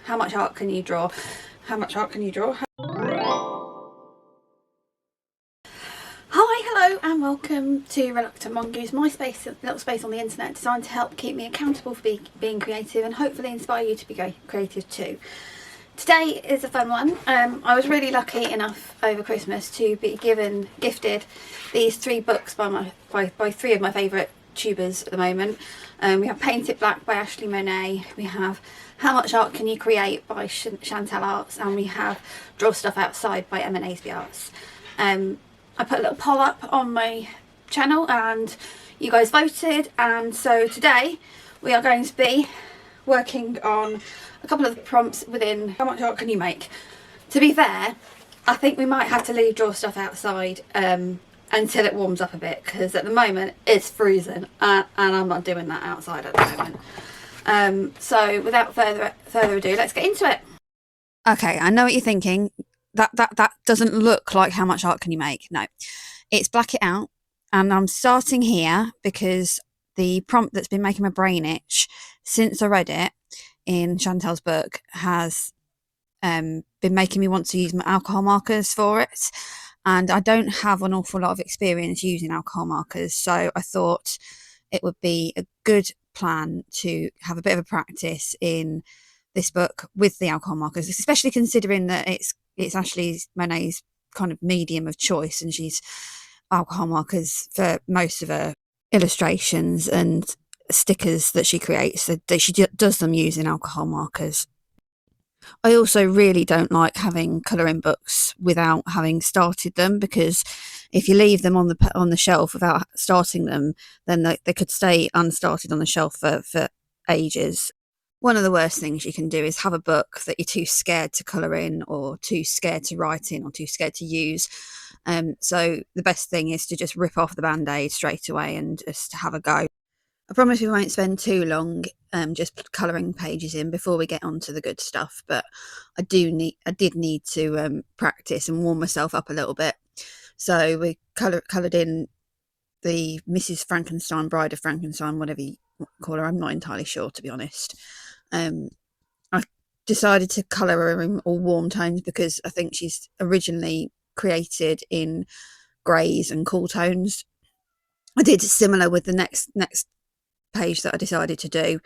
how much art can you draw? How much art can you draw? Hi, hello and welcome to Reluctant Mongoose, my little space on the internet designed to help keep me accountable for being creative and hopefully inspire you to be creative too. Today is a fun one. I was really lucky enough over Christmas to be gifted these 3 books by 3 of my favourite tubers at the moment. We have Paint It Black by Ashley Monet, we have How Much Art Can You Create by Chantal Arts, and we have Draw Stuff Outside by Emma Naseby Arts. I put a little poll up on my channel and you guys voted, and so today we are going to be working on a couple of the prompts within How Much Art Can You Make. To be fair, I think we might have to leave Draw Stuff Outside until it warms up a bit, because at the moment it's freezing and I'm not doing that outside at the moment. So without further ado, let's get into it. Okay, I know what you're thinking. That doesn't look like How Much Art Can You Make? No, it's Black It Out, and I'm starting here because the prompt that's been making my brain itch since I read it in Chantal's book has been making me want to use my alcohol markers for it, and I don't have an awful lot of experience using alcohol markers, so I thought it would be a good plan to have a bit of a practice in this book with the alcohol markers, especially considering that it's Ashley Monet's kind of medium of choice, and she's alcohol markers for most of her illustrations and stickers that she creates, that she does them using alcohol markers. I also really don't like having colouring books without having started them, because if you leave them on the shelf without starting them, then they could stay unstarted on the shelf for ages. One of the worst things you can do is have a book that you're too scared to colour in, or too scared to write in, or too scared to use. So the best thing is to just rip off the band-aid straight away and just have a go. I promise we won't spend too long just colouring pages in before we get on to the good stuff, but I did need to practice and warm myself up a little bit. So we coloured in the Mrs. Frankenstein, Bride of Frankenstein, whatever you call her. I'm not entirely sure, to be honest. I decided to colour her in all warm tones because I think she's originally created in greys and cool tones. I did similar with the next page that I decided to do.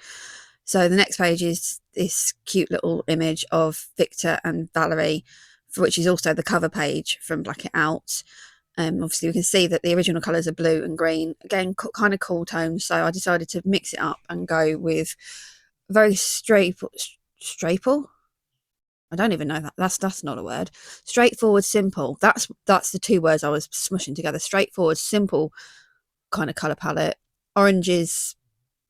So the next page is this cute little image of Victor and Valerie, for which is also the cover page from Black It Out. Obviously we can see that the original colours are blue and green, again kind of cool tones, so I decided to mix it up and go with very straightforward, I don't even know that that's not a word. Straightforward, simple. That's the 2 words I was smushing together. Straightforward, simple kind of colour palette. Oranges,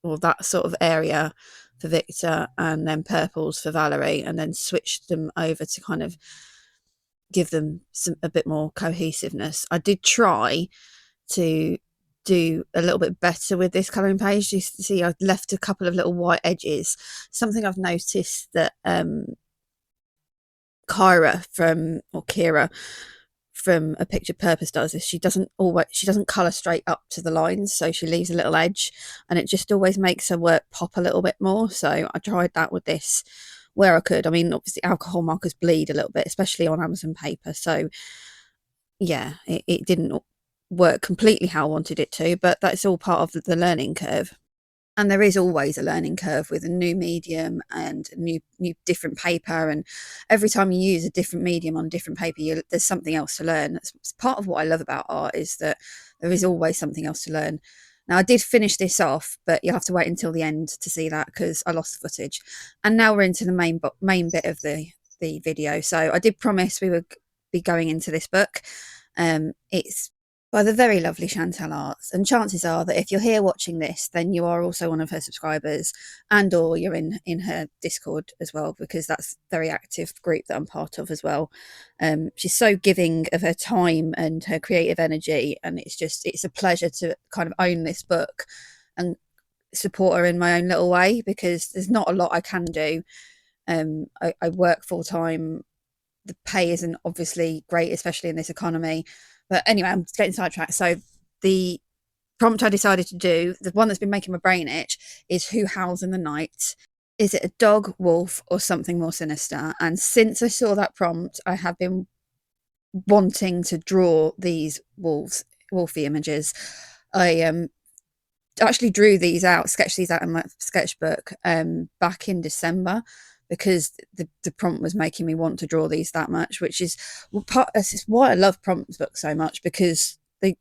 or that sort of area, for Victor, and then purples for Valerie, and then switched them over to kind of give them a bit more cohesiveness. I did try to do a little bit better with this colouring page. You see I've left a couple of little white edges. Something I've noticed that Kira from A Pictured Purpose does is she doesn't colour straight up to the lines, so she leaves a little edge, and it just always makes her work pop a little bit more. So I tried that with this where I could. I mean, obviously alcohol markers bleed a little bit, especially on Amazon paper, so yeah, it didn't work completely how I wanted it to, but that's all part of the learning curve. And there is always a learning curve with a new medium and new different paper, and every time you use a different medium on a different paper, there's something else to learn. That's part of what I love about art, is that there is always something else to learn. Now I did finish this off, but you'll have to wait until the end to see that because I lost the footage. And now we're into the main bit of the video. So I did promise we would be going into this book. It's by the very lovely Chantal Arts, and chances are that if you're here watching this, then you are also one of her subscribers, and or you're in her Discord as well, because that's a very active group that I'm part of as well. She's so giving of her time and her creative energy, and it's a pleasure to kind of own this book and support her in my own little way, because there's not a lot I can do. I work full time. The pay isn't obviously great, especially in this economy. But anyway, I'm getting sidetracked. So the prompt I decided to do, the one that's been making my brain itch, is Who Howls in the Night. Is it a dog, wolf, or something more sinister? And since I saw that prompt, I have been wanting to draw these wolfy images. I actually drew these out, sketched these out in my sketchbook back in December, because the prompt was making me want to draw these that much, which is this is why I love prompt books so much, because they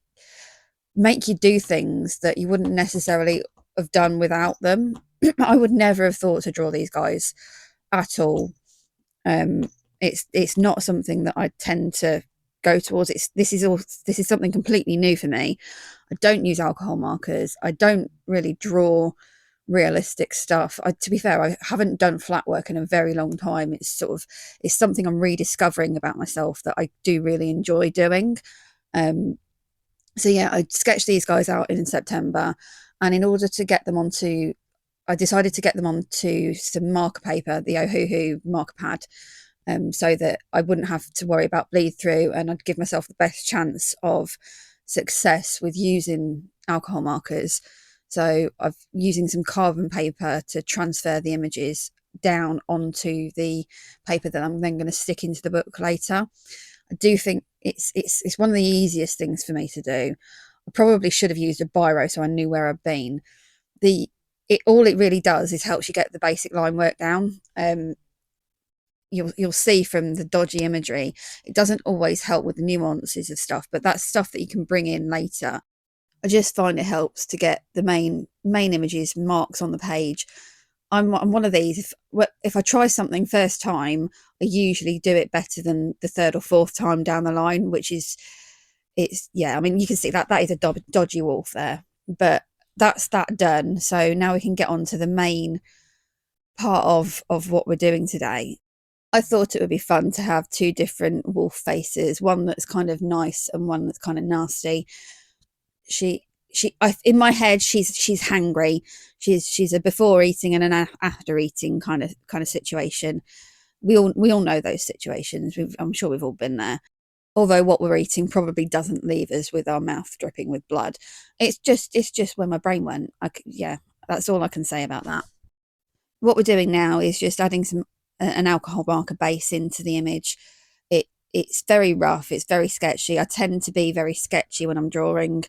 make you do things that you wouldn't necessarily have done without them. I would never have thought to draw these guys at all. It's not something that I tend to go towards. This is something completely new for me. I don't use alcohol markers. I don't really draw realistic stuff. To be fair, I haven't done flat work in a very long time. It's something I'm rediscovering about myself that I do really enjoy doing. So yeah, I sketched these guys out in September, and in order to get them onto, I decided to get them onto some marker paper, the Ohuhu marker pad, so that I wouldn't have to worry about bleed through, and I'd give myself the best chance of success with using alcohol markers. So I'm using some carbon paper to transfer the images down onto the paper that I'm then going to stick into the book later. I do think it's one of the easiest things for me to do. I probably should have used a biro so I knew where I'd been. All it really does is helps you get the basic line work down. You'll see from the dodgy imagery, it doesn't always help with the nuances of stuff, but that's stuff that you can bring in later. I just find it helps to get the main images, marks on the page. I'm one of these. If I try something first time, I usually do it better than the third or fourth time down the line, yeah. I mean, you can see that is a dodgy wolf there, but that's that done. So now we can get on to the main part of what we're doing today. I thought it would be fun to have two different wolf faces, one that's kind of nice and one that's kind of nasty. In my head, she's hangry. She's a before eating and an after eating kind of situation. We all know those situations. I'm sure we've all been there. Although what we're eating probably doesn't leave us with our mouth dripping with blood. It's just where my brain went. Yeah, that's all I can say about that. What we're doing now is just adding an alcohol marker base into the image. It's very rough. It's very sketchy. I tend to be very sketchy when I'm drawing.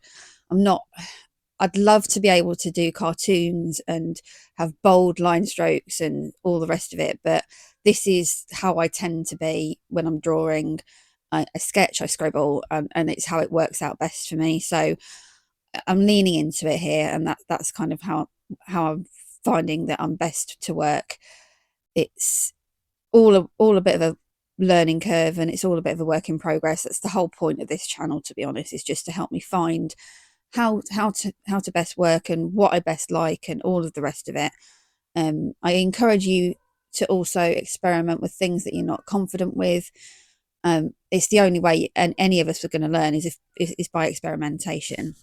I'd love to be able to do cartoons and have bold line strokes and all the rest of it, but this is how I tend to be when I'm drawing. I sketch, I scribble, and it's how it works out best for me. So I'm leaning into it here, and that's kind of how I'm finding that I'm best to work. It's all a bit of a learning curve, and it's all a bit of a work in progress. That's the whole point of this channel, to be honest, is just to help me find how to best work and what I best like and all of the rest of it. I encourage you to also experiment with things that you're not confident with. It's the only way any of us are going to learn is by experimentation.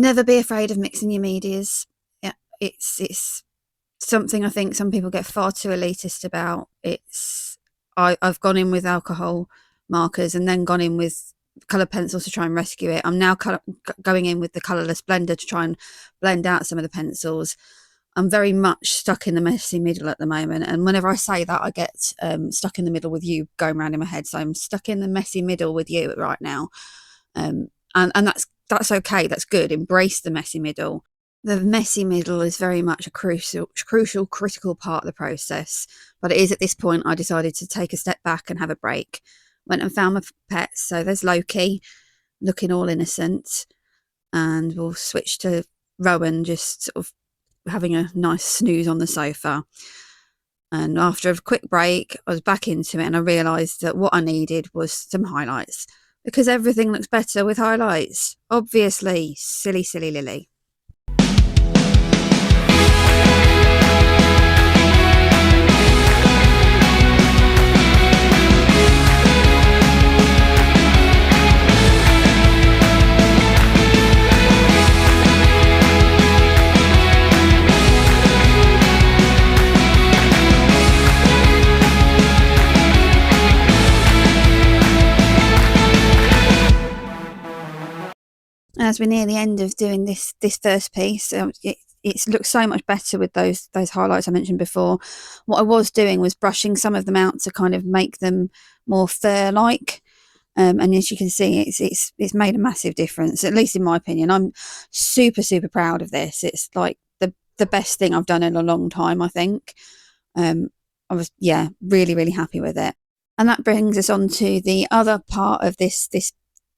Never be afraid of mixing your medias. Yeah, it's something I think some people get far too elitist about. I've gone in with alcohol markers and then gone in with coloured pencils to try and rescue it. I'm now going in with the colourless blender to try and blend out some of the pencils. I'm very much stuck in the messy middle at the moment, and whenever I say that, I get stuck in the middle with you going around in my head. So I'm stuck in the messy middle with you right now, and that's okay. That's good. Embrace the messy middle. The messy middle is very much a crucial, critical part of the process. But it is at this point I decided to take a step back and have a break. Went and found my pets. So there's Loki, looking all innocent, and we'll switch to Rowan, just sort of having a nice snooze on the sofa. And after a quick break, I was back into it, and I realised that what I needed was some highlights, because everything looks better with highlights. Obviously, silly Lily. As we're near the end of doing this first piece, it looks so much better with those highlights I mentioned before. What I was doing was brushing some of them out to kind of make them more fur-like, and as you can see, it's made a massive difference, at least in my opinion. I'm super proud of this. It's like the best thing I've done in a long time, I think. I was really happy with it. And that brings us on to the other part of this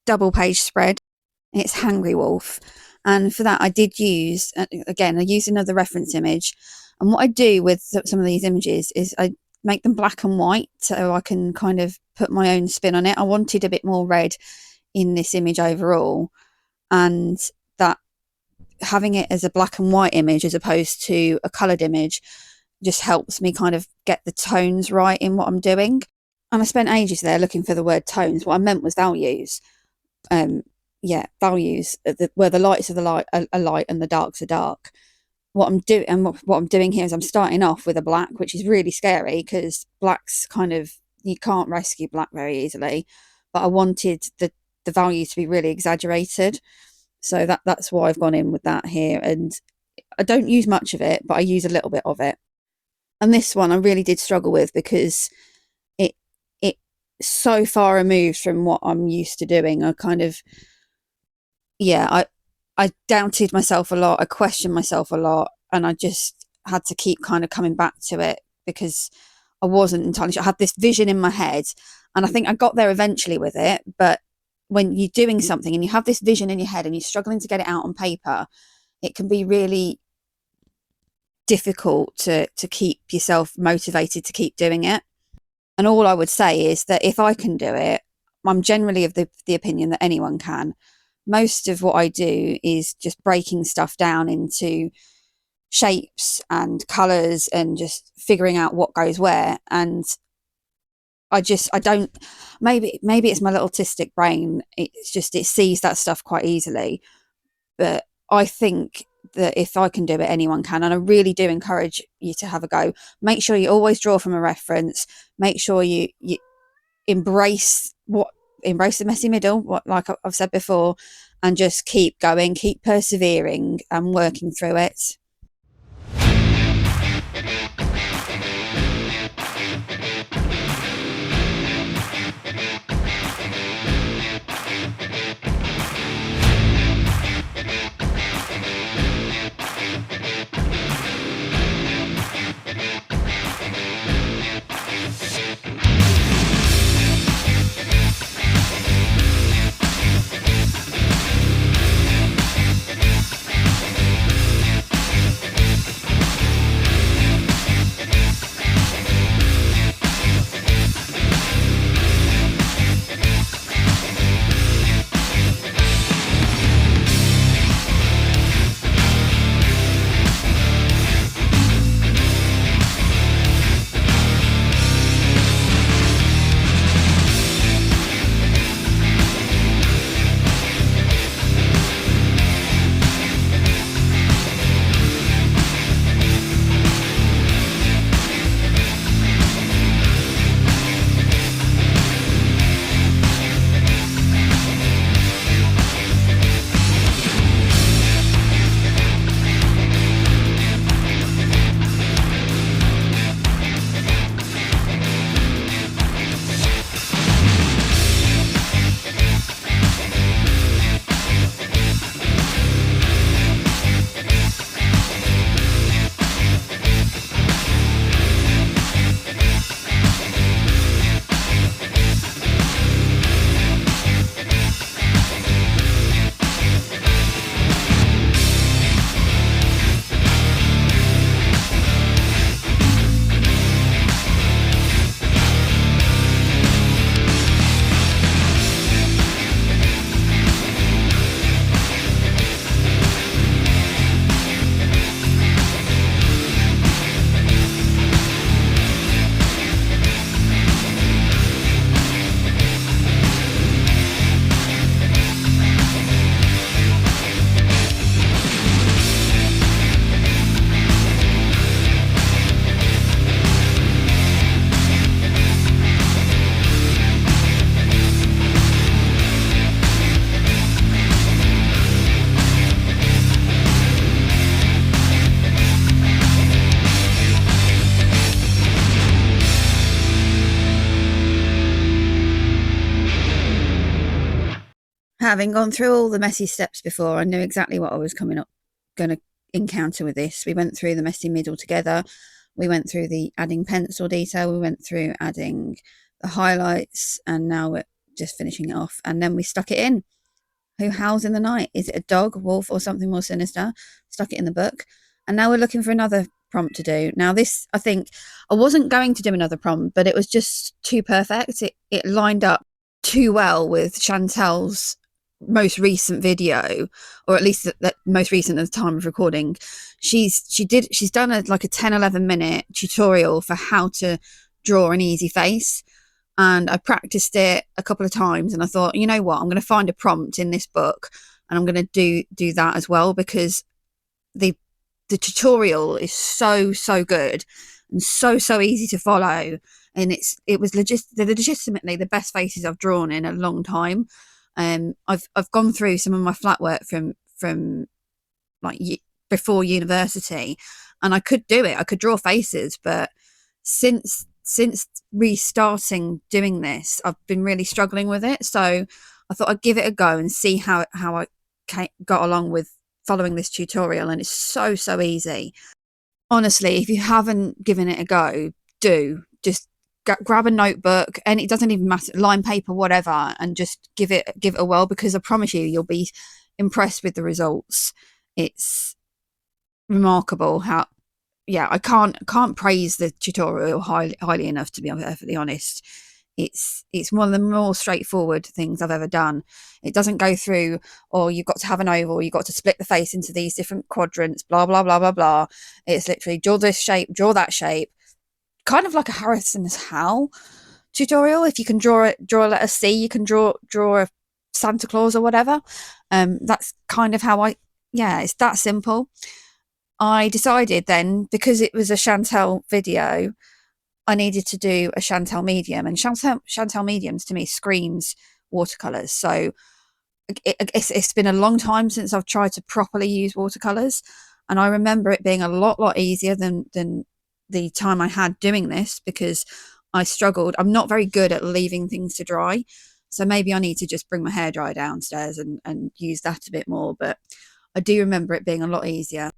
double page spread. It's Hangry Wolf, and for that I did use, again, I used another reference image. And what I do with some of these images is I make them black and white so I can kind of put my own spin on it. I wanted a bit more red in this image overall, and that having it as a black and white image as opposed to a coloured image just helps me kind of get the tones right in what I'm doing. And I spent ages there looking for the word tones. What I meant was values. Values, where the lights are are light and the darks are dark. What I'm doing here is I'm starting off with a black, which is really scary because black's kind of, you can't rescue black very easily, but I wanted the value to be really exaggerated, so that's why I've gone in with that here. And I don't use much of it, but I use a little bit of it. And this one I really did struggle with because it so far removed from what I'm used to doing. I doubted myself a lot. I questioned myself a lot, and I just had to keep kind of coming back to it because I wasn't entirely sure. I had this vision in my head, and I think I got there eventually with it. But when you're doing something and you have this vision in your head and you're struggling to get it out on paper, it can be really difficult to keep yourself motivated to keep doing it. And all I would say is that if I can do it, I'm generally of the opinion that anyone can. Most of what I do is just breaking stuff down into shapes and colours and just figuring out what goes where. And I don't, maybe it's my little autistic brain. It's just, it sees that stuff quite easily. But I think that if I can do it, anyone can. And I really do encourage you to have a go. Make sure you always draw from a reference. Make sure you embrace the messy middle, like I've said before, and just keep going, keep persevering and working through it. Having gone through all the messy steps before, I knew exactly what I was going to encounter with this. We went through the messy middle together. We went through the adding pencil detail. We went through adding the highlights, and now we're just finishing it off. And then we stuck it in. Who howls in the night? Is it a dog, a wolf, or something more sinister? Stuck it in the book. And now we're looking for another prompt to do. Now this, I think, I wasn't going to do another prompt, but it was just too perfect. It lined up too well with Chantel's most recent video, or at least that most recent at the time of recording. She's done like a 10-11 minute tutorial for how to draw an easy face, and I practiced it a couple of times, and I thought, you know what, I'm going to find a prompt in this book and I'm going to do that as well, because the tutorial is so good and so easy to follow, and it was legitimately the best faces I've drawn in a long time. I've gone through some of my flat work from like before university, and I could do it. I could draw faces, but since restarting doing this, I've been really struggling with it. So I thought I'd give it a go and see how I got along with following this tutorial, and it's so easy. Honestly, if you haven't given it a go, do just grab a notebook, and it doesn't even matter, line paper, whatever, and just give it a whirl, because I promise you'll be impressed with the results. It's remarkable how, yeah, I can't praise the tutorial highly enough, to be perfectly honest. It's one of the more straightforward things I've ever done. It doesn't go through, or you've got to have an oval, you've got to split the face into these different quadrants, blah blah blah blah blah. It's literally draw this shape, draw that shape, kind of like a Harrison's How tutorial. If you can draw a letter C, you can draw a Santa Claus or whatever. That's kind of how it's that simple. I decided then, because it was a Chantel video, I needed to do a Chantel medium, and Chantel mediums to me screams watercolors. So it's been a long time since I've tried to properly use watercolors, and I remember it being a lot easier than the time I had doing this, because I struggled. I'm not very good at leaving things to dry, so maybe I need to just bring my hairdryer downstairs and use that a bit more. But I do remember it being a lot easier.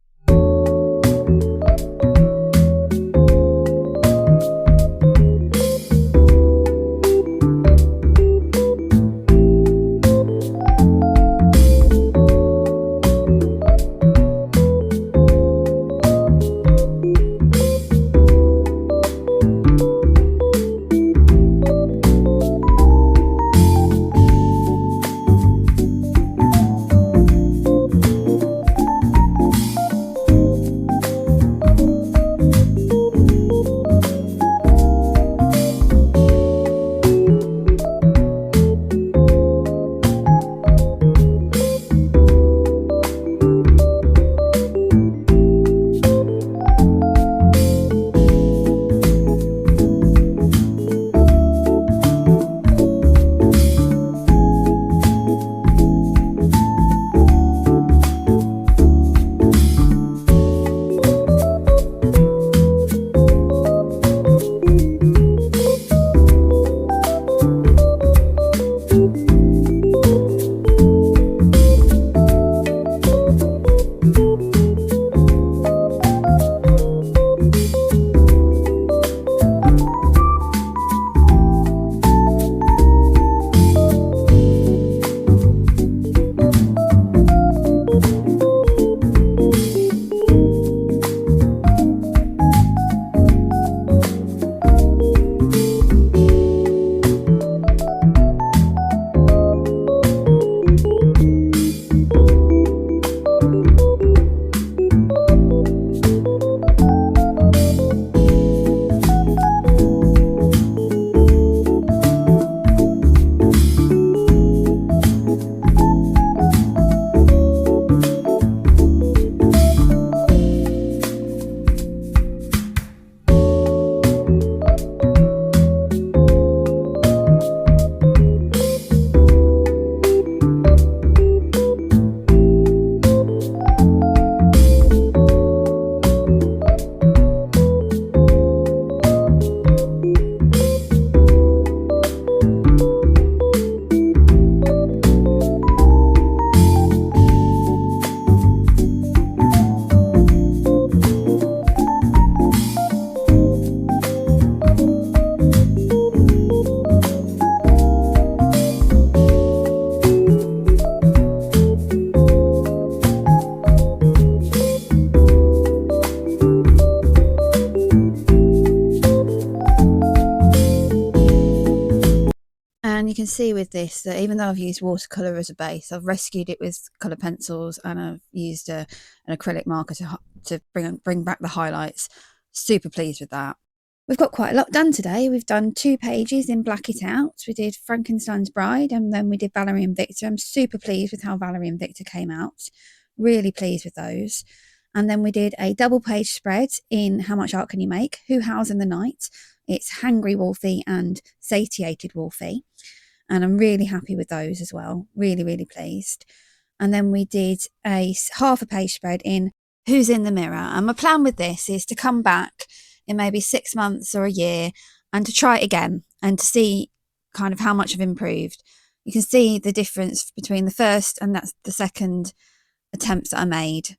can see with this that even though I've used watercolour as a base, I've rescued it with colour pencils, and I've used an acrylic marker to bring back the highlights. Super pleased with that. We've got quite a lot done today. We've done 2 pages in Black It Out. We did Frankenstein's Bride, and then we did Valerie and Victor. I'm super pleased with how Valerie and Victor came out. Really pleased with those. And then we did a double page spread in How Much Art Can You Make? Who Howls in the Night? It's Hangry Wolfie and Satiated Wolfie. And I'm really happy with those as well. Really, really pleased. And then we did a half a page spread in Who's in the Mirror? And my plan with this is to come back in maybe 6 months or a year and to try it again and to see kind of how much I've improved. You can see the difference between the first and that's the second attempts that I made.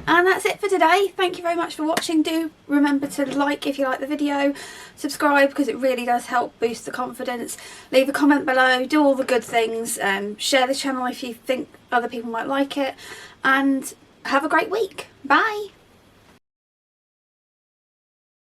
And that's it for today. Thank you very much for watching. Do remember to like if you like the video, subscribe because it really does help boost the confidence, leave a comment below, do all the good things, share the channel if you think other people might like it, and have a great week. Bye.